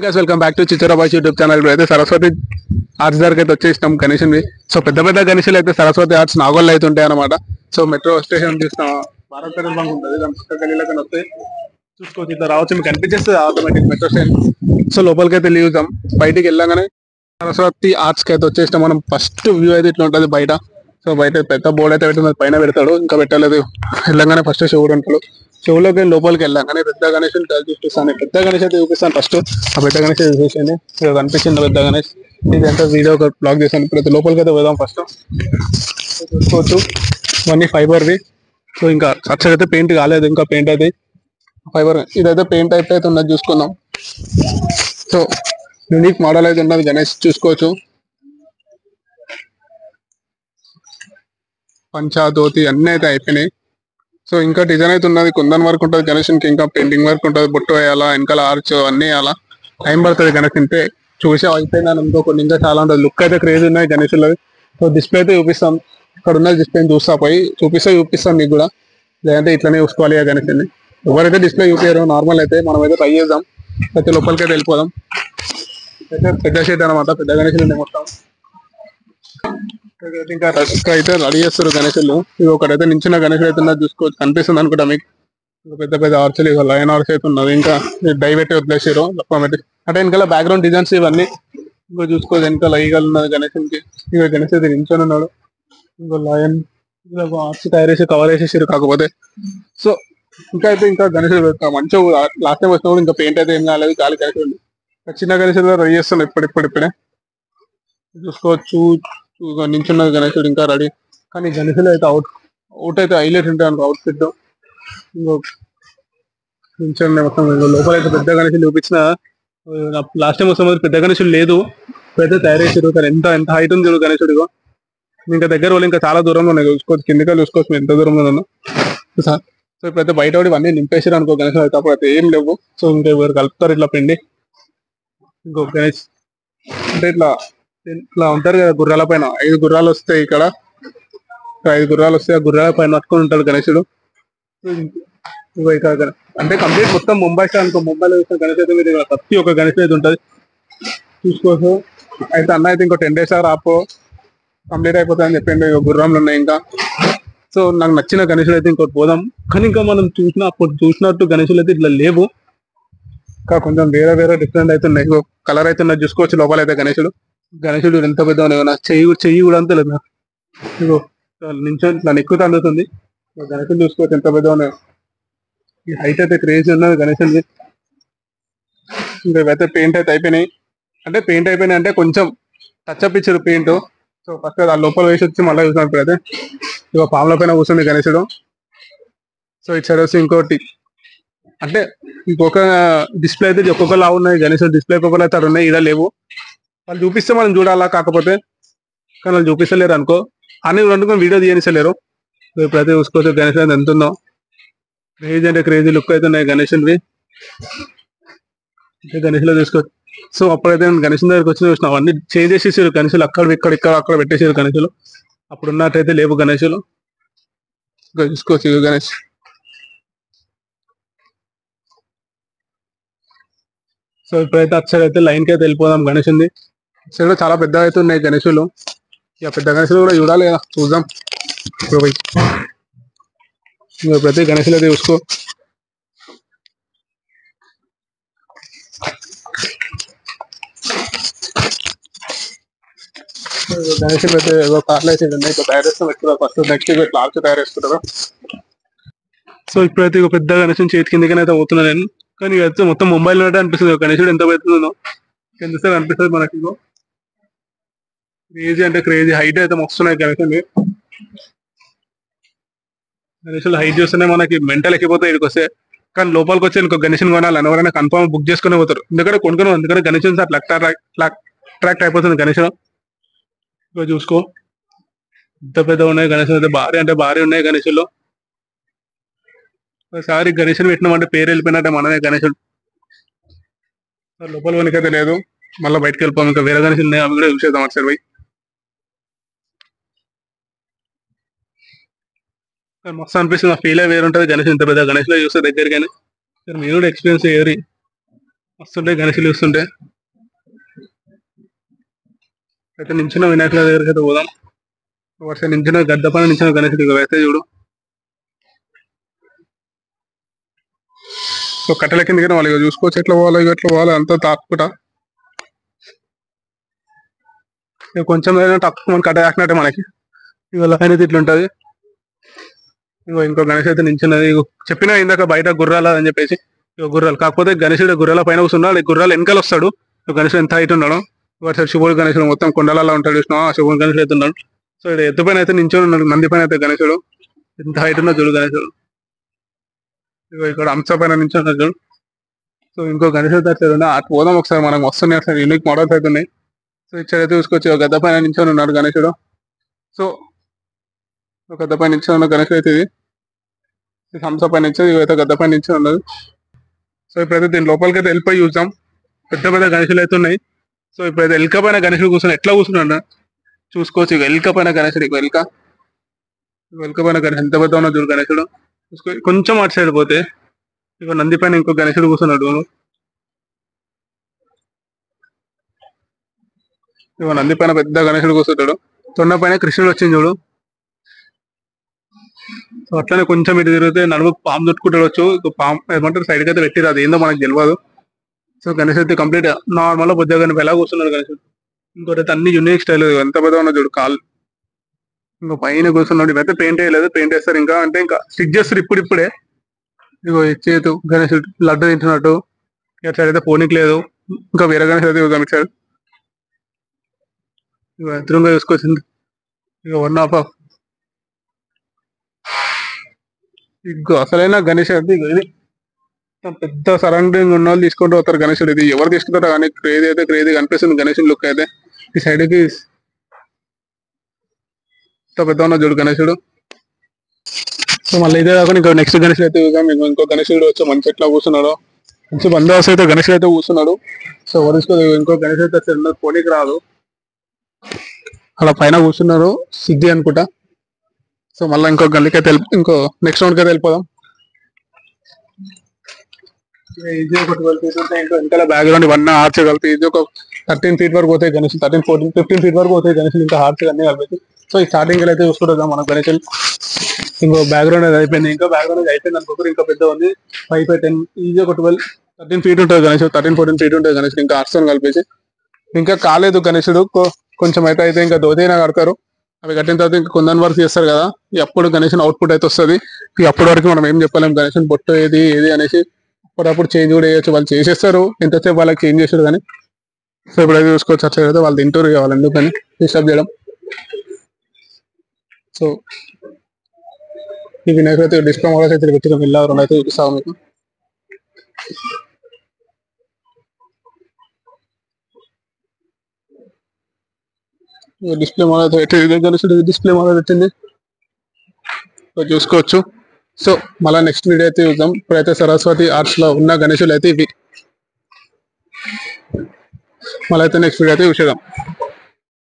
Guys welcome back to Chichchara boys YouTube channel. అయితే Saraswati arts దగ్గర అయితే వచ్చేసినాం గణేష్ని. సో పెద్ద పెద్ద గణేషులు అయితే సరస్వతి ఆర్ట్స్ నాగోల్లో అయితే ఉంటాయి అనమాట. సో మెట్రో స్టేషన్ చూస్తాం, భారత్ పెట్రోల్ బంక్ ఉంటుంది, దాని పక్క గల్లీలోకి వస్తే చూసుకోవచ్చు. ఇట్లా రావచ్చు, మీకు కనిపించేస్తుంది ఆటోమేటిక్ మెట్రో స్టేషన్. సో లోపలికి అయితే లీవుతాం. బయటికి వెళ్ళగానే సరస్వతి ఆర్ట్స్ కి అయితే వచ్చేసినాం మనం. ఫస్ట్ వ్యూ అయితే ఇట్లా ఉంటుంది బయట. సో బయట పెద్ద బోర్డు అయితే పెట్టింది, పైన పెడతాడు, ఇంకా పెట్టలేదు. వెళ్ళగానే ఫస్ట్ శివుడు ఉంటాడు. చెవులోకి లోపలికి వెళ్ళాం పెద్ద గణేష్ చూపిస్తాను. పెద్ద గణేష్ అయితే చూపిస్తాను ఫస్ట్. ఆ పెద్ద గణేష్ చూసేయండి, కనిపించింది పెద్ద గణేష్. ఇదంతా వీడియో ఒక బ్లాగ్ చేశాను. ఇప్పుడు లోపలికి అయితే పోదాం ఫస్ట్. చూసుకోవచ్చు ఇవన్నీ ఫైబర్ది. సో ఇంకా అచ్చగా అయితే పెయింట్ కాలేదు, ఇంకా పెయింట్ అయితే ఫైబర్. ఇదైతే పెయింట్ అయితే ఉన్నది, చూసుకుందాం. సో యూనిక్ మోడల్ అయితే ఉన్నది గణేష్, చూసుకోవచ్చు. పంచా ధోతి అన్నీ అయితే అయిపోయినాయి. సో ఇంకా డిజైన్ అయితే ఉన్నది, కుందన్ వర్క్ ఉంటుంది గణేష్ కి, ఇంకా పెయింటింగ్ వర్క్ ఉంటుంది, బొట్టు వేయాలా, వెనకాల ఆర్చ్ అన్ని వేయాలా, టైం పడుతుంది గణేష్ తింటే. చూసే అయిపోయిందని ఇంకో కొన్ని ఇంకా చాలా ఉంటుంది. లుక్ అయితే క్రేజ్ ఉన్నాయి గణేష్లో. సో డిస్ప్లే అయితే చూపిస్తాం, ఇక్కడ ఉన్న డిస్ప్లే చూస్తా పోయి చూపిస్తాం మీకు కూడా. లేదంటే ఇట్లనే చూసుకోవాలి ఆ గణేష్ని. ఎవరైతే డిస్ప్లే చూపించారో నార్మల్ అయితే మనం అయితే ట్రై చేద్దాం. అయితే లోపలికి అయితే వెళ్ళిపోదాం. అయితే పెద్ద షేట్ అనమాట, పెద్ద గణేష్ మొత్తం. ఇంకా అయితే రెడీ చేస్తారు గణేషులు. ఇది ఒకటైతే నించిన గణేషులు అయితే ఉన్నది, చూసుకోవచ్చు. కనిపిస్తుంది అనుకుంటా మీకు. పెద్ద పెద్ద ఆర్చులు, ఇక లైన్ ఆర్చ్ అయితే ఉన్నది. ఇంకా డై పెట్టి వదిలేసారు అంటే వెనకాల బ్యాక్గ్రౌండ్ డిజైన్స్ ఇవన్నీ ఇంకా చూసుకోవచ్చు. వెనకాల ఈగలు ఉన్నది గణేషునికి. ఇక గణేష్ అయితే నించొని ఉన్నాడు. ఇంకో లయన్ ఆర్చ్ తయారు చేసి కవర్ వేసేసారు కాకపోతే. సో ఇంకా గణేషులు మంచిగా లాస్ట్ టైం వచ్చినప్పుడు ఇంకా పెయింట్ అయితే ఏం కాలేదు, గాలి గణేషులు. చిన్న గణేషులు రెడీ చేస్తాం ఇప్పుడిప్పుడే చూసుకోవచ్చు. నించున్నది గణేశుడు ఇంకా రెడీ. కానీ గణేశులు అయితే అవుట్ అయితే హైలైట్ ఉంటాయి అనుకో అవుట్ ఫిట్. నించున్న మొత్తం లోపల అయితే పెద్ద గణేశులు చూపించిన. లాస్ట్ టైం వస్తున్న పెద్ద గణేశుడు లేదు, పెద్ద తయారు చేసారు. కానీ ఎంత ఎంత హైట్ ఉంది చూడు గణేశుడు. ఇంకా దగ్గర వాళ్ళు ఇంకా చాలా దూరంలో ఉన్నాయి, చూసుకోవచ్చు. కిందిగా చూసుకోవచ్చు ఎంత దూరంలో ఉన్నా. సో ఇప్పుడైతే బయట కూడా ఇవన్నీ నింపేసారు అనుకో గణేశుడు అయితే. అప్పుడు అయితే ఏం లేవు. సో ఇంకా ఎవరు కలుపుతారు ఇట్లా పిండి. ఇంకో గణేష్ అంటే ఇట్లా ఉంటారు కదా గుర్రాల పైన. 5 గుర్రాలు వస్తాయి ఇక్కడ. 5 గుర్రాలు వస్తాయి, ఆ గుర్రాల పైన పట్టుకొని ఉంటాడు గణేశుడు. అంటే కంప్లీట్ మొత్తం ముంబై స్టైల్ అనుకో. ముంబైలో చూసిన గణేష్ అయితే మీరు ప్రతి ఒక్క గణేష్ అయితే ఉంటుంది, చూసుకోవచ్చు. అయితే అన్న అయితే ఇంకో 10 days రాపో కంప్లీట్ అయిపోతాయని చెప్పిండు. గుర్రంలు ఉన్నాయి ఇంకా. సో నాకు నచ్చిన గణేశులు అయితే ఇంకోటి పోదాం. కానీ ఇంకా మనం అప్పుడు చూసినట్టు గణేశులు అయితే ఇట్లా లేవు, ఇంకా కొంచెం వేరే వేరే డిఫరెంట్ అయితే ఉన్నాయి. కలర్ అయితే ఉన్నది, చూసుకోవచ్చు. లోపల అయితే గణేశుడు ఎంత పెద్ద చెయ్యి కూడా అంత లేదు. ఇగో నించొని ఇట్లా ఎక్కువ అందుతుంది. గణేశుడు చూసుకోవచ్చు ఎంత పెద్ద ఉన్నాయో. ఈ హైట్ అయితే క్రేజీ ఉన్నది గణేశుడికి. ఇంకా ఇవైతే పెయింట్ అయితే అయిపోయినాయి. అంటే కొంచెం టచ్ అప్ ఇచ్చారు పెయింట్. సో ఫస్ట్ ఆ లోపల వేసి వచ్చి మళ్ళీ చూసాం. ఇప్పుడైతే ఇక పాముల పైన కూర్చుంది గణేశుడు. సో ఇటు సైడ్ వచ్చి ఇంకోటి అంటే ఇంకొక డిస్ప్లే అయితే ఒక్కొక్క లా ఉన్నాయి గణేశుడు. డిస్ప్లే ఒక్కొక్కరు అయితే ఉన్నాయి, ఇలా లేవు. వాళ్ళు చూపిస్తే మనం చూడాలా, కాకపోతే కానీ వాళ్ళు చూపిస్తలేరు అనుకో. అని వండుకొని వీడియో తీయనిస్తలేరు. ఇప్పుడైతే చూసుకోవచ్చు గణేష్ ఎంత ఉందో. క్రేజీ అంటే క్రేజీ లుక్ అయితే ఉన్నాయి గణేషుని. గణేష్లో చూసుకోవచ్చు. సో అప్పుడైతే గణేష్ దగ్గరికి వచ్చి చూసినాం, అన్ని చేంజ్ చేసేసారు గణేషులు. అక్కడ పెట్టేసారు గణేషులు. అప్పుడు ఉన్నట్టయితే లేవు గణేషులు. ఇంకా చూసుకోవచ్చు గణేష్. సో ఇప్పుడైతే అచ్చగా అయితే లైన్ కి అయితే వెళ్ళిపోదాం గణేషుని. సైడ్ చాలా పెద్దగా అయితే ఉన్నాయి గణేషులు. ఇక పెద్ద గణేషులు కూడా చూడాలి కదా, చూద్దాం ఇప్పుడు పోయి. ప్రతి గణేషులు అయితే చూసుకో. గణేషులు అయితే ఏదో కార్లు అయితే ఉన్నాయి, ఇట్లా తయారు చేస్తాం. ఫస్ట్ నెక్స్ట్ ఇట్లా ఆర్చ్ తయారు చేసుకుంటారు. సో ఇప్పుడైతే ఇక పెద్ద గణేషుని చేతి కిందకైనా అయితే పోతున్నా నేను. కానీ అయితే మొత్తం ముంబైలో అనిపిస్తుంది గణేషుడు ఎంత పెడుతుందో. ఎంత అనిపిస్తుంది మనకి. క్రేజీ అంటే క్రేజీ హైట్ అయితే మస్తున్నాయి గణేషులు హైట్ చూస్తేనే మనకి మెంటల్ ఎక్కిపోతాయి ఇక్కడికి వస్తే. కానీ లోపలికి వచ్చి ఇంకో గణేషుని కొనాలి ఎవరైనా కన్ఫర్మ్ బుక్ చేసుకుని పోతారు. ఎందుకంటే కొనుక్కున్నాం, ఎందుకంటే గణేషుని సార్ అట్రాక్ట్ అయిపోతుంది గణేషుడు. ఇక చూసుకో ఎంత పెద్ద ఉన్నాయి గణేషులు అయితే. భారీ ఉన్నాయి గణేషుల్లో. ఒకసారి గణేషుని పెట్టినామంటే పేరు వెళ్ళిపోయినట్టే మనమే గణేషుడు. లోపల వనికైతే లేదు, మళ్ళీ బయటకు వెళ్ళిపోం. ఇంకా వేరే గణేషులు ఉన్నాయి, అవి కూడా చూసేద్దాం ఒకసారి పోయి. మస్తు అనిపిస్తుంది, ఆ ఫీల్ వేరు ఉంటుంది గణేష్. ఇంత పెద్ద గణేష్లో చూస్తే దగ్గరగానే. మీరు కూడా ఎక్స్పీరియన్స్ చేయరు. వస్తుంటే గణేషులు చూస్తుంటే అయితే నించున్న వినాయకుల దగ్గరికి అయితే పోదాం. వర్ష నించిన గద్ద పైన నించిన గణేశుడు అయితే చూడు. సో కట్టెల కిందకి వాళ్ళు ఇక చూసుకోవచ్చు ఎట్లా పోవాలి ఎట్లా పోవాలి అంతా తాకుట. ఇక కొంచెం తక్కువ కట్ట తాకినట్టే మనకి ఇవాళ అనేది ఇట్లుంటది. ఇగో ఇంకో గణేష్ అయితే నించున్నది. చెప్పినా ఇందాక బయట గుర్రాలు అని చెప్పేసి ఇక గుర్రాలు కాకపోతే గణేశుడు గుర్రాల పైన కూర్చున్నాడు. గుర్రాలు వెనకాల వస్తాడు. గణేశుడు ఎంత హైట్ ఉన్నాడు. శివుడు గణేశుడు మొత్తం కొండలలో ఉంటాడు చూసిన శివుడు గణేశుడు అయితే ఉన్నాడు. సో ఇక్కడ ఎత్తు పైన అయితే నించొని ఉన్నాడు. నంది పైన అయితే గణేశుడు ఎంత హైట్ ఉన్నా చూడు గణేశుడు. ఇగో ఇక్కడ అంశ పైన నించున్నాడు చూడు. సో ఇంకో గణేశుడు అయితే అటు పోదాం ఒకసారి. మనకు వస్తున్నాయి అసలు యూనిక్ మోడల్స్ అయితే ఉన్నాయి. సో ఇక్కడైతే చూసుకోవచ్చు గద్ద పైన నించొని ఉన్నాడు గణేశుడు. సో గద్ద పైన నించొని ఉన్న గణేశుడు అయితే ఇది హంస పైన నించొని ఇవైతే గద్ద పైన నించొని ఉన్నది. సో ఇప్పుడైతే దీని లోపలికి అయితే వెళ్ళిపోయి చూద్దాం. పెద్ద పెద్ద గణేశులు అయితే ఉన్నాయి. సో ఇప్పుడైతే ఎల్క పైన గణేశుడు కూర్చొని ఎట్లా కూర్చున్నాడు చూసుకోవచ్చు. ఇక ఎల్క పైన గణేశుడు ఇక ఎల్క పైన గణేశుడు ఎంత పెద్ద ఉన్న చూడు గణేశుడు. కొంచెం అటు సైడ్ పోతే ఇక నంది పైన ఇంకో గణేశుడు కూర్చున్నాడు. ఇక నంది పైన పెద్ద గణేశుడు కూర్చుంటాడు. తొండ పైన కృష్ణుడు వచ్చింది చూడు. సో అట్లనే కొంచెం ఇటు తిరిగితే నడుము పాము చుట్టుకుంటాడు వచ్చు. పాము ఏమంటారు సైడ్ కి అయితే పెట్టిరు. అది ఏందో మనకు తెలియదు. సో గణేష్ అయితే కంప్లీట్ నార్మల్ బొద్దుగా కానీ ఎలా కూర్చున్నాడు గణేశుడు. ఇంకోటి అయితే అన్ని యూనిక్ స్టైల్ ఎంత పెద్ద ఉన్న చూడు కాల్. ఇంకో పైన కూర్చున్నాడు. ఇవైతే పెయింట్ వేయలేదు. పెయింట్ వేస్తారు ఇంకా అంటే ఇంకా స్టిక్ చేస్తారు ఇప్పుడే. ఇగో చేతు గణేశుడు లడ్డు తింటున్నట్టు. ఇక సైడ్ అయితే పోనీకి లేదు. ఇంకా వేరే గణేష్ అయితే గమనించాడు. ఇక ఎదురుగా చూసుకొచ్చింది. ఇక వన్ ఆఫ్ ఇగో అసలైన గణేష్ అయితే ఇది పెద్ద సరౌండింగ్ ఉన్న వాళ్ళు తీసుకుంటూ వస్తారు గణేశుడు. ఇది ఎవరు తీసుకుంటారో కానీ క్రేజీ అయితే క్రేజీ కనిపిస్తుంది గణేశుని లుక్ అయితే. ఈ సైడ్ కి పెద్ద ఉన్న చూడు గణేశుడు. సో మళ్ళీ ఇదే కాకుండా ఇంకో నెక్స్ట్ గణేశుడు అయితే మీకు ఇంకో గణేశుడు వచ్చి మంచి ఎట్లా కూర్చున్నాడు. మంచి బందోబస్తు అయితే గణేశుడు అయితే కూర్చున్నాడు. సో వరుసుకో ఇంకో గణేశుడు అయితే పోనీకి రాదు. అలా పైన కూర్చున్నారు సిద్ధి అనుకుంటా. సో మళ్ళీ ఇంకో గల్లీకైతే ఇంకో నెక్స్ట్ రౌండ్కి అయితే వెళ్ళిపోదాం. ఈజీ ఒక 12 feet ఉంటాయి. ఇంకా వెనకాల బ్యాక్గ్రౌండ్ ఇవన్నీ ఆర్చ్ కలిపి ఇది ఒక 13 feet వరకు పోతాయి గణేష్. 13, 14, 15 feet వరకు పోతాయి గణేష్. ఇంకా ఆర్చ్ అన్ని కలిపి. సో ఈ స్టార్టింగ్ అయితే చూసుకుంటాం మనం గణేష్. ఇంకో బ్యాక్గ్రౌండ్ అది అయిపోయింది. ఇంకా బ్యాక్గ్రౌండ్ అయిపోయింది అనుకోరు. ఇంకా పెద్ద ఉంది 5 by 10 ఈజీ ఒక 12, 13 feet ఉంటుంది గణేష్. 13, 14 feet ఉంటుంది గణేష్. ఇంకా ఆర్చ్ కలిపేసి ఇంకా కాలేదు గణేశుడు. కొంచెం అయితే ఇంకా దోతైనా కడతారు. అవి కట్టిన తర్వాత ఇంకా కొందని వరకు చేస్తారు కదా. అప్పుడు గణేశుని అవుట్పుట్ అయితే వస్తుంది. అప్పటి వరకు మనం ఏం చెప్పలేము గణేశుని బొట్టు ఏది అనేసి. అప్పుడప్పుడు చేంజ్ కూడా చేయొచ్చు. వాళ్ళు చేసేస్తారు ఎంతసేపు వాళ్ళకి చేంజ్ చేస్తారు కానీ. సో ఇప్పుడైతే చూసుకోవచ్చు అట్లా అయితే వాళ్ళు తింటారు వాళ్ళు ఎందుకని డిస్టర్బ్ చేయడం. సో ఈ వినాయకుడు అయితే డిస్ప్లే మోడల్స్ అయితే పెట్టిన ఇలా రెండు అయితే చూపిస్తాము మీకు. డిస్ప్లే మోడల్ అయితే గణేశుడు డిస్ప్లే మోడల్ పెట్టింది చూసుకోవచ్చు. సో మళ్ళీ నెక్స్ట్ వీడియో అయితే చూద్దాం. ఇప్పుడైతే సరస్వతి ఆర్ట్స్ లో ఉన్న గణేశులు అయితే ఇవి. మళ్ళీ అయితే నెక్స్ట్ వీడియో అయితే చూసేద్దాం.